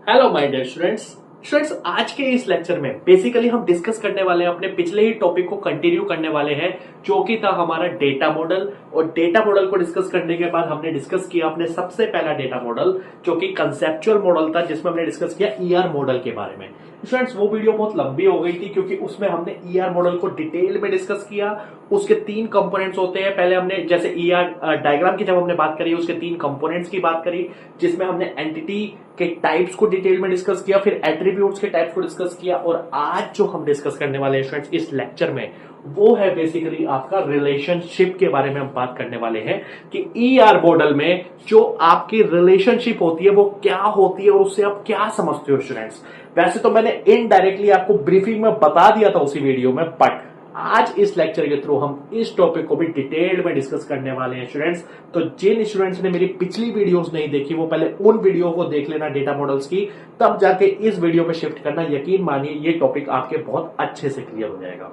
Hello my dear students आज के इस लेक्चर में बेसिकली हम डिस्कस करने वाले हैं अपने पिछले ही टॉपिक को कंटिन्यू करने वाले हैं जो कि था हमारा डेटा मॉडल। और डेटा मॉडल को डिस्कस करने के बाद हमने डिस्कस किया अपने सबसे पहला डेटा मॉडल जो कि कंसेप्चुअल मॉडल था, जिसमें हमने डिस्कस किया ईआर मॉडल के बारे में। स्टूडेंट्स वो वीडियो बहुत लंबी हो गई थी क्योंकि उसमें हमने ईआर मॉडल को डिटेल में डिस्कस किया। उसके 3 कंपोनेंट्स होते हैं। पहले हमने जैसे ईआर डायग्राम की जब हमने बात करी उसके 3 कंपोनेंट्स की बात करी, जिसमें हमने एंटिटी के टाइप्स को डिटेल में डिस्कस किया, फिर एट्रीब्यूट्स के टाइप्स को डिस्कस किया। और आज जो हम डिस्कस करने वाले हैं स्टूडेंट्स इस लेक्चर में वो है बेसिकली आपका रिलेशनशिप के बारे में हम बात करने वाले हैं कि ईआर मॉडल में जो आपकी रिलेशनशिप होती है वो क्या होती है और उससे आप क्या समझते हो स्टूडेंट्स। वैसे तो मैंने इनडायरेक्टली आपको ब्रीफिंग में बता दिया था उसी वीडियो में, बट आज इस लेक्चर के थ्रू हम इस टॉपिक को भी डिटेल में डिस्कस करने वाले हैं स्टूडेंट्स। तो जिन स्टूडेंट्स ने मेरी पिछली वीडियोस नहीं देखी वो पहले उन वीडियो को देख लेना डेटा मॉडल्स की, तब जाके इस वीडियो पे शिफ्ट करना। यकीन मानिए ये टॉपिक आपके बहुत अच्छे से क्लियर हो जाएगा।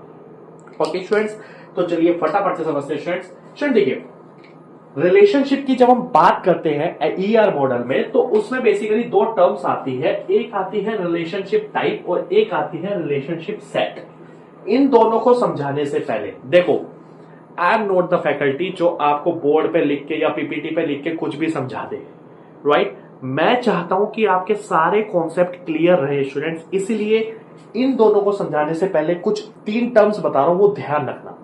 ओके स्टूडेंट्स, तो चलिए फटाफट से समझते हैं स्टूडेंट्स। देखिए, रिलेशनशिप की जब हम बात करते हैं ईआर मॉडल में तो उसमें बेसिकली 2 टर्म्स आती है। एक आती है रिलेशनशिप टाइप और एक आती है रिलेशनशिप सेट। इन दोनों को समझाने से पहले देखो, I am not the faculty जो आपको बोर्ड पे लिख के या पीपीटी पे लिख के कुछ भी समझा दे, राइट। मैं चाहता हूं कि आपके सारे कॉन्सेप्ट क्लियर रहे स्टूडेंट्स, इसलिए इन दोनों को समझाने से पहले कुछ 3 टर्म्स बता रहा हूं, वो ध्यान रखना।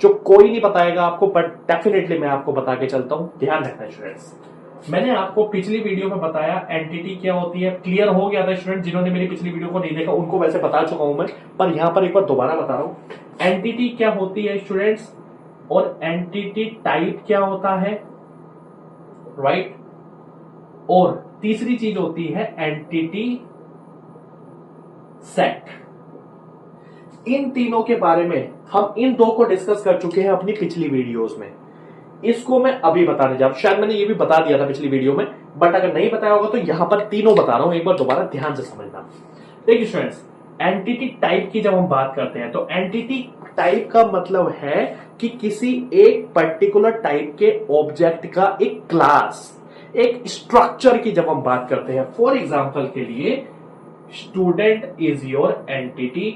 जो कोई नहीं बताएगा आपको, बट डेफिनेटली मैं आपको बता के चलता हूं, ध्यान रखना स्टूडेंट्स। मैंने आपको पिछली वीडियो में बताया एंटिटी क्या होती है, क्लियर हो गया था स्टूडेंट। जिन्होंने मेरी पिछली वीडियो को नहीं देखा उनको वैसे बता चुका हूं मैं, पर यहां पर एक बार दोबारा बता रहा हूं एंटिटी क्या होती है स्टूडेंट्स, और एंटिटी टाइप क्या होता है, राइट। और तीसरी चीज होती है एंटिटी सेट। इन तीनों के बारे में हम इन 2 को डिस्कस कर चुके हैं अपनी पिछली वीडियोस में। इसको मैं अभी बताने जा रहा हूं, शायद मैंने ये भी बता दिया था पिछली वीडियो में, बट अगर नहीं बताया होगा तो यहां पर तीनों बता रहा हूं, एक बार दोबारा ध्यान से समझना। देखिए स्टूडेंट्स, एंटिटी टाइप की जब हम बात करते हैं तो एंटिटी टाइप का मतलब है कि किसी एक पर्टिकुलर टाइप के ऑब्जेक्ट का एक क्लास, एक स्ट्रक्चर की जब हम बात करते हैं। फॉर एग्जाम्पल के लिए student is your entity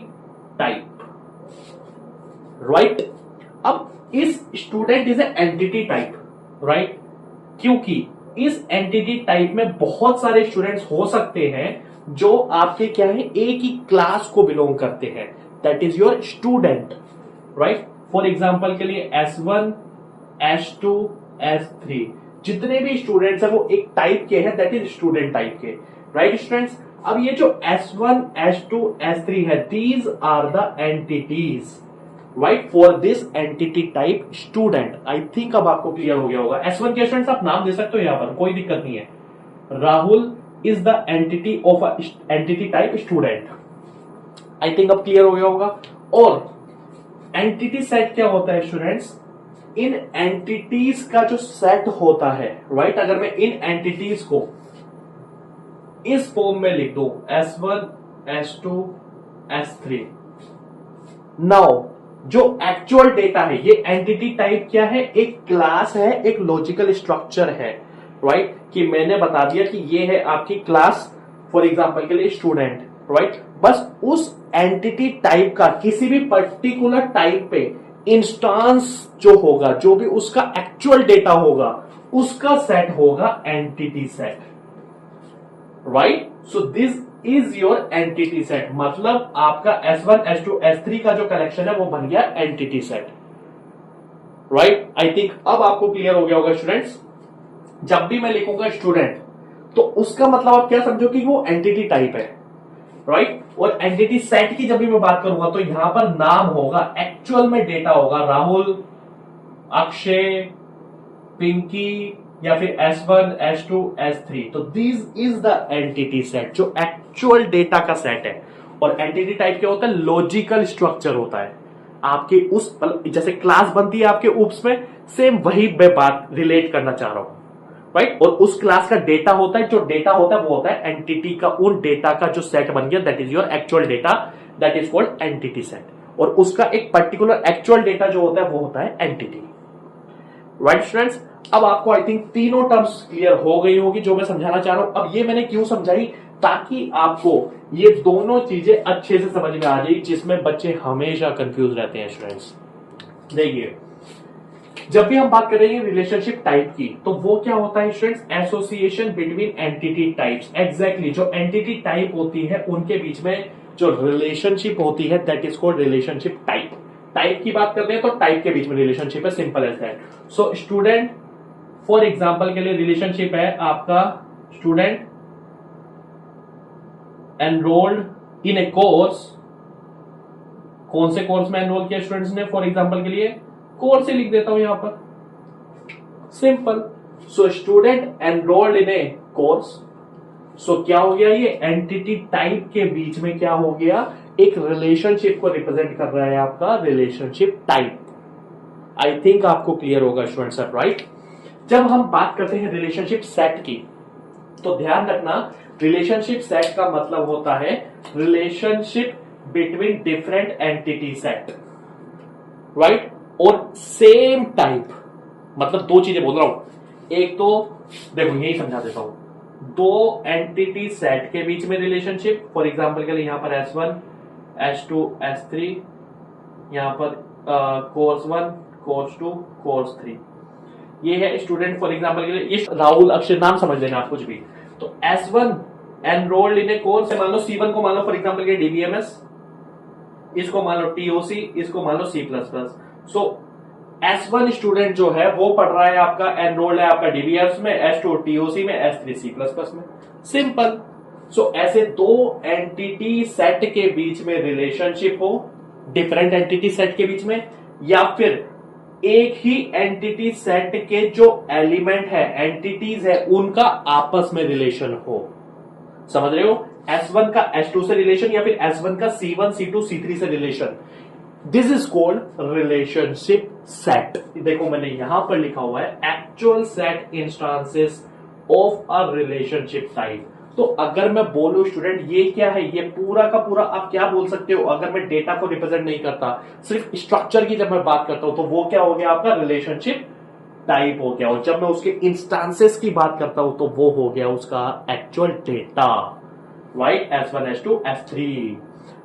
type, right. अब इस student is entity type, right, क्योंकि इस एंटिटी टाइप में बहुत सारे स्टूडेंट्स हो सकते हैं जो आपके क्या है, एक ही क्लास को बिलोंग करते हैं, that is your student, right. For example के लिए S1, S2, S3 जितने भी स्टूडेंट्स हैं वो एक टाइप के हैं, दैट इज स्टूडेंट टाइप के, राइट स्टूडेंट्स। अब ये जो S1, S2, S3 है, these are the entities, right, for this entity type student. I think अब आपको क्लियर हो गया होगा। S1 के स्टूडेंट्स आप नाम दे सकते हो, यहां पर कोई दिक्कत नहीं है। Rahul is the entity of a entity type student. I think अब क्लियर हो गया होगा। और एंटिटी सेट क्या होता है स्टूडेंट्स, इन एंटिटीज का जो सेट होता है, राइट। अगर मैं इन एंटिटीज को इस फॉर्म में लिख दो S1, S2, S3, नाउ जो एक्चुअल डेटा है, ये एंटिटी टाइप क्या है, एक क्लास है, एक लॉजिकल स्ट्रक्चर है, राइट। कि मैंने बता दिया कि ये है आपकी क्लास, फॉर एग्जांपल के लिए स्टूडेंट, राइट। बस उस एंटिटी टाइप का किसी भी पर्टिकुलर टाइप पे इंस्टांस जो होगा, जो भी उसका एक्चुअल डेटा होगा, उसका सेट होगा entity set, right. So this is your entity set, मतलब आपका S1, S2, S3 का जो कलेक्शन है वो बन गया एंटिटी सेट, राइट। आई थिंक अब आपको क्लियर हो गया होगा स्टूडेंट्स। जब भी मैं लिखूंगा स्टूडेंट तो उसका मतलब आप क्या समझो कि वो एंटिटी टाइप है, राइट। और एंटिटी सेट की जब भी मैं बात करूंगा तो यहां पर नाम होगा, एक्चुअल में डेटा होगा, राहुल, अक्षय, पिंकी, या फिर S1, S2, S3। तो this is the entity set, जो एक्चुअल डेटा का सेट है। और एंटिटी टाइप क्या होता है, लॉजिकल स्ट्रक्चर होता है आपके उस, जैसे क्लास बनती है आपके उप्स में, सेम वही मैं बात रिलेट करना चाह रहा हूं, राइट। और उस क्लास का डेटा होता है, जो डेटा होता है वो होता है एंटिटी का, उन डेटा का जो सेट बन गया, that is your actual data, that is called entity set. और उसका एक पर्टिकुलर एक्चुअल डेटा जो होता है वो होता है एंटिटी, राइट स्टूडेंट्स। अब आपको आई थिंक तीनों टर्म्स क्लियर हो गई होगी जो मैं समझाना चाह रहा हूं। अब ये मैंने क्यों समझाई, ताकि आपको ये दोनों चीजें अच्छे से समझ में आ जाए, जिसमें बच्चे हमेशा कंफ्यूज रहते हैं स्टूडेंट्स। देखिए, जब भी हम बात करेंगे रिलेशनशिप टाइप की, तो वो क्या होता है students, association between entity types. Exactly, जो एंटिटी टाइप होती है उनके बीच में जो रिलेशनशिप होती है, that is called relationship type. Type की बात करते हैं तो टाइप के बीच में रिलेशनशिप है, simple as that. So student, for example के लिए रिलेशनशिप है आपका, student enrolled in a course. कौन से कोर्स में एनरोल किया स्टूडेंट्स ने? फॉर एग्जाम्पल के लिए कोर्स ही लिख देता हूं यहां पर, simple. So student enrolled in a course. So क्या हो गया, ये एंटिटी टाइप के बीच में क्या हो गया, एक रिलेशनशिप को रिप्रेजेंट कर रहा है आपका रिलेशनशिप टाइप। आई थिंक आपको क्लियर होगा स्टूडेंट्स, राइट। जब हम बात करते हैं रिलेशनशिप सेट की, तो ध्यान रखना, रिलेशनशिप सेट का मतलब होता है relationship between different entity set, right, और सेम टाइप। मतलब दो चीजें बोल रहा हूं, एक तो देखो यही समझा देता हूं, दो एंटिटी सेट के बीच में रिलेशनशिप। फॉर एग्जांपल के लिए यहां पर S1 S2 S3, यहां पर कोर्स 1 कोर्स 2 कोर्स 3, ये है स्टूडेंट। फॉर एग्जांपल के लिए ये राहुल अक्षर नाम समझ लेना आप कुछ भी। तो S1 enrolled in a course, मान लो C1 को मान लो फॉर एग्जांपल के DBMS, इसको मान लो TOC, इसको मान लो C++। सो S1 स्टूडेंट जो है वो पढ़ रहा है आपका, एनरोल्ड है आपका DBMS में, S2 TOC में, S3 C++ में, सिंपल। सो ऐसे दो एंटिटी सेट के बीच में रिलेशनशिप हो, डिफरेंट एंटिटी सेट के बीच में, या फिर एक ही एंटिटी सेट के जो एलिमेंट है, एंटिटीज है, उनका आपस में रिलेशन हो। समझ रहे हो? S1 का S2 से रिलेशन, या फिर S1 का C1 C2 C3 से relation, this is called relationship set. देखो मैंने यहां पर लिखा हुआ है actual set instances of a relationship type. तो अगर मैं बोलूं स्टूडेंट ये क्या है, ये पूरा का पूरा आप क्या बोल सकते हो, अगर मैं डेटा को रिप्रेजेंट नहीं करता, सिर्फ स्ट्रक्चर की जब मैं बात करता हूं, तो वो क्या हो गया आपका रिलेशनशिप टाइप हो गया। और जब मैं उसके इंस्टांसेस की बात करता हूं, तो वो हो गया उसका actual data, right, S1 S2 S3।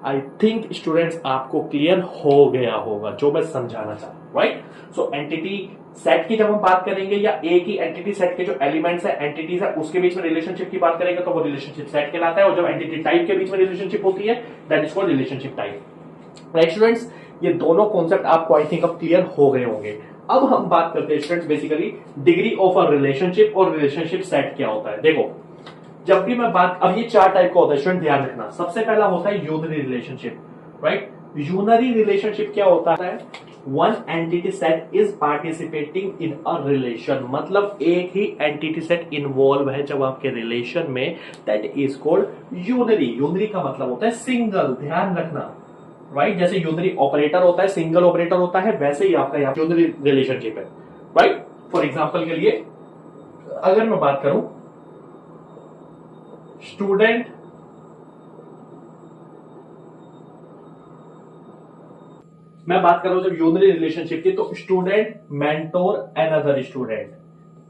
आई थिंक स्टूडेंट्स आपको क्लियर हो गया होगा जो मैं समझाना चाहता हूं, राइट। सो एंटिटी सेट की जब हम बात करेंगे, या एक ही एंटिटी सेट के जो एलिमेंट्स है, एंटिटीज है, उसके बीच में रिलेशनशिप की बात करेंगे, तो वो रिलेशनशिप सेट कहलाता है। और जब एंटिटी टाइप के बीच में रिलेशनशिप होती है, that is called relationship type, right students. ये दोनों कॉन्सेप्ट आपको आई थिंक अब क्लियर हो गए होंगे। अब हम बात करते हैं students basically degree of a relationship और रिलेशनशिप सेट क्या होता है। देखो, जब भी मैं बात, अब ये चार टाइप का होता है स्टूडेंट, ध्यान रखना। सबसे पहला होता है unary relationship, right. Unary relationship क्या होता है, one entity set is participating in a relation, मतलब एक ही एंटिटी सेट इन्वॉल्व है जब आपके रिलेशन में, that is called unary. Unary का मतलब होता है सिंगल, ध्यान रखना, राइट। जैसे यूनरी ऑपरेटर होता है, सिंगल ऑपरेटर होता है, वैसे ही आपका यहाँ यूनरी रिलेशनशिप है, राइट। फॉर एग्जाम्पल के लिए अगर मैं बात करूं, स्टूडेंट मैं बात कर रहा हूं जब यूनरी रिलेशनशिप की, तो student mentor another student,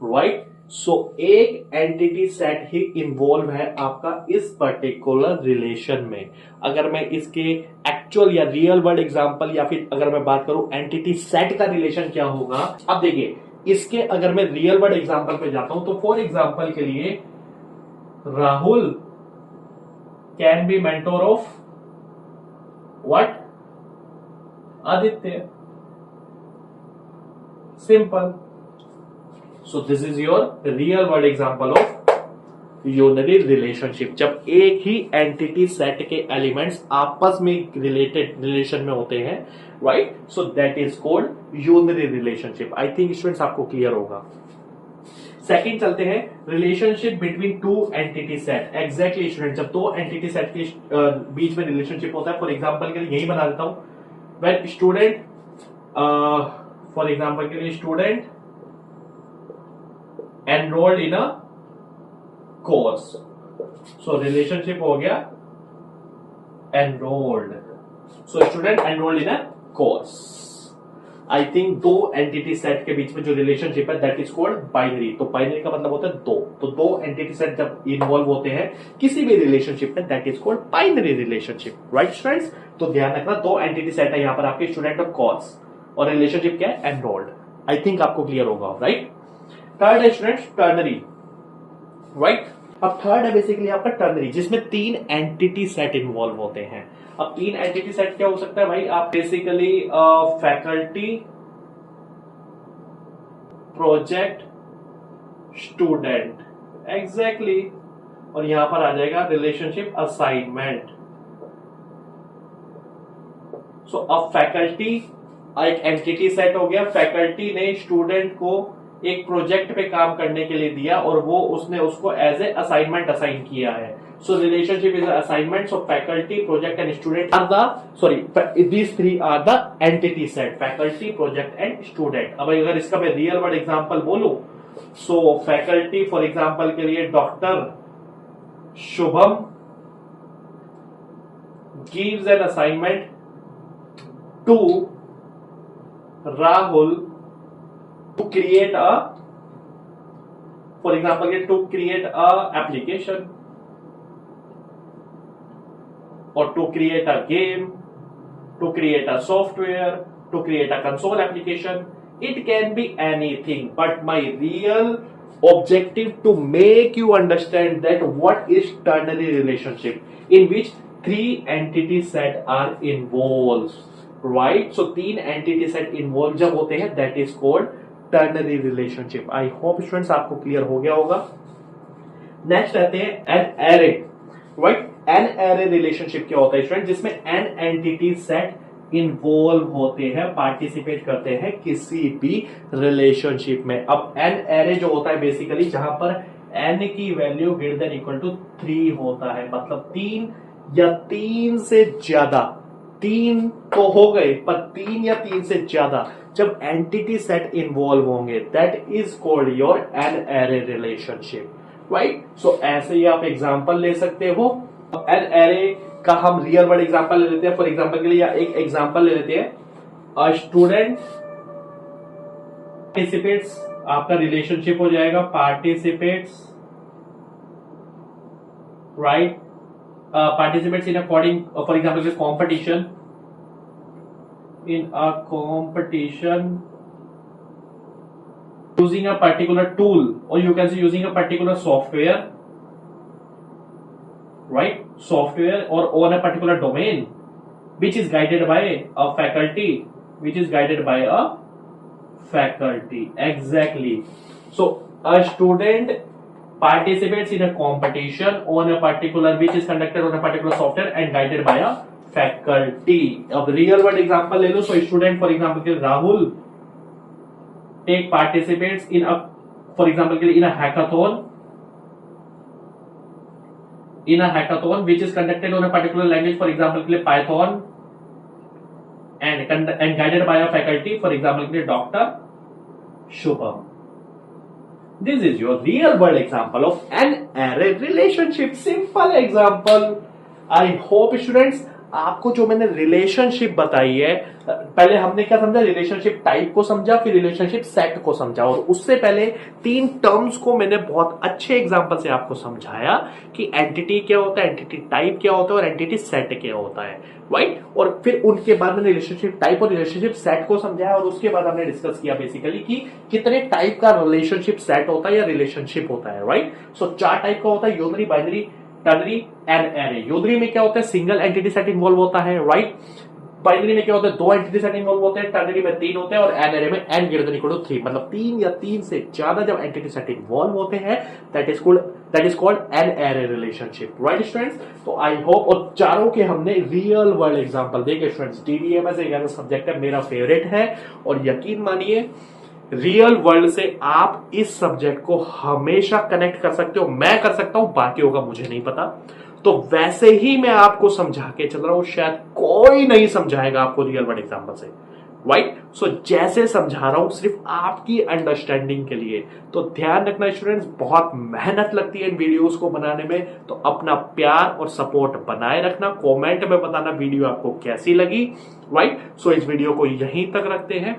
right. So एक एंटिटी सेट ही इन्वॉल्व है आपका इस पर्टिकुलर रिलेशन में। अगर मैं इसके एक्चुअल या रियल वर्ल्ड एग्जांपल, या फिर अगर मैं बात करूं एंटिटी सेट का रिलेशन क्या होगा, अब देखिए इसके अगर मैं रियल वर्ल्ड एग्जांपल पे जाता हूं, तो फॉर एग्जांपल के लिए Rahul can be mentor of what, Aditya, simple. So this is your real world example of unary relationship, जब एक ही एंटिटी सेट के एलिमेंट्स आपस में रिलेटेड रिलेशन में होते हैं, right. So that is called unary relationship. I think students आपको क्लियर होगा। सेकंड चलते हैं, relationship between two entity set. Exactly student, जब दो एंटिटी सेट के बीच में रिलेशनशिप होता है, फॉर एग्जांपल के लिए यही बना देता हूं, when student for example के लिए student enrolled in a course, so relationship हो गया enrolled, so student enrolled in a course, I think दो एंटिटी सेट के बीच में जो रिलेशनशिप है दैट इज कॉल्ड बाइनरी। तो बाइनरी का मतलब होता है दो, तो दो एंटिटी सेट जब इन्वॉल्व होते हैं किसी भी रिलेशनशिप में that is called binary relationship, right students. तो ध्यान रखना दो एंटिटी सेट है यहाँ पर आपके स्टूडेंट ऑफ कॉज, और रिलेशनशिप क्या है, एनरोल्ड। आई थिंक आपको क्लियर होगा, राइट। थर्ड है स्टूडेंट्स टर्नरी, राइट। अब थर्ड है बेसिकली आपका टर्नरी, जिसमें तीन एंटिटी सेट इन्वॉल्व होते हैं। अब तीन एंटिटी सेट क्या हो सकता है भाई, आप basically faculty, project, student, exactly. और यहां पर आ जाएगा रिलेशनशिप असाइनमेंट। सो अब फैकल्टी एक एंटिटी सेट हो गया, फैकल्टी ने स्टूडेंट को एक प्रोजेक्ट पे काम करने के लिए दिया और वो उसने उसको एज ए असाइनमेंट असाइन किया है। So relationship is assignment. So faculty, project and student are the these three are the entity set, faculty, project and student. अब अगर इसका मैं रियल वर्ड एग्जांपल बोलूं, सो फैकल्टी फॉर एग्जांपल के लिए doctor Shubham gives an assignment to Rahul to create a, for example, to create a application or to create a game, to create a software, to create a console application. It can be anything, but my real objective to make you understand that what is ternary relationship in which three entity set are involved. Right. So तीन entity set involve जब होते हैं that is called ternary relationship. I hope students आपको clear हो गया होगा। Next आते हैं n-ary, right. N-ary relationship क्या होता है स्टूडेंट, जिसमें एन एंटिटी सेट इन्वॉल्व होते हैं, पार्टिसिपेट करते हैं किसी भी रिलेशनशिप में। अब एन एरे जो होता है बेसिकली जहां पर एन की value greater than equal to 3 होता है, मतलब 3 या 3 से ज्यादा, 3 तो हो गए पर 3 या 3 से ज्यादा जब एंटिटी सेट इन्वॉल्व होंगे that is called your n-ary relationship, right. So ऐसे ही आप एग्जांपल ले सकते हो। एन एरे का हम रियल वर्ड एग्जांपल ले लेते हैं। फॉर एग्जांपल के लिए एक एग्जांपल ले लेते हैं, अ स्टूडेंट पार्टिसिपेट्स, आपका रिलेशनशिप हो जाएगा participates, right, participates in according for example this competition, in a competition using a particular tool, or you can say using a particular software, right, software or on a particular domain which is guided by a faculty, which is guided by a faculty, exactly. So a student participates in a competition on a particular which is conducted on a particular software and guided by a faculty. अब real world example ले लो। So student for example के Rahul take participates in a, for example के in a hackathon, which is conducted on a particular language, for example के Python, and guided by a faculty, for example के Dr. Shubham. This is your real world example of an array relationship. Simple example. I hope students आपको जो मैंने relationship बताई है, पहले हमने क्या समझा, रिलेशनशिप टाइप को समझा, फिर रिलेशनशिप सेट को समझा, और उससे पहले 3 टर्म्स को मैंने बहुत अच्छे एग्जांपल से आपको समझाया कि एंटिटी क्या होता है, एंटिटी टाइप क्या होता है और एंटिटी सेट क्या होता है, राइट। और फिर उनके बाद मैंने रिलेशनशिप टाइप और रिलेशनशिप सेट को समझाया, और उसके बाद हमने डिस्कस किया बेसिकली कि कितने टाइप का रिलेशनशिप सेट होता है या रिलेशनशिप होता है, राइट। सो 4 टाइप का होता है, unary, binary, ternary and array. Unary में क्या होता है, सिंगल एंटिटी सेट इन्वॉल्व होता है, राइट। बाइनरी में क्या होता है, 2 एंटिटी सेट इन्वॉल्व होते हैं, टर्नरी में 3 होते हैं, और एन एरे में n greater than equal to 3, मतलब 3 या 3 से ज्यादा जब एंटिटी सेट इन्वॉल्व होते हैं that is called an array relationship, right students. तो आई होप, और चारों के हमने रियल वर्ल्ड एग्जांपल देखे स्टूडेंट्स। डीडीएमएस एक ऐसा सब्जेक्ट है, मेरा फेवरेट है, और यकीन मानिए रियल वर्ल्ड से आप इस सब्जेक्ट को हमेशा कनेक्ट कर सकते हो। मैं कर सकता हूं, बाकियों का मुझे नहीं पता, तो वैसे ही मैं आपको समझा के चल रहा हूं, शायद कोई नहीं समझाएगा आपको रियल वर्ल्ड एग्जांपल से, राइट। सो जैसे समझा रहा हूं सिर्फ आपकी अंडरस्टैंडिंग के लिए। तो ध्यान रखना स्टूडेंट्स, बहुत मेहनत लगती है इन वीडियोस को बनाने में, तो अपना प्यार और सपोर्ट बनाए रखना। कमेंट में बताना वीडियो आपको कैसी लगी, राइट। सो इस वीडियो को यहीं तक रखते हैं।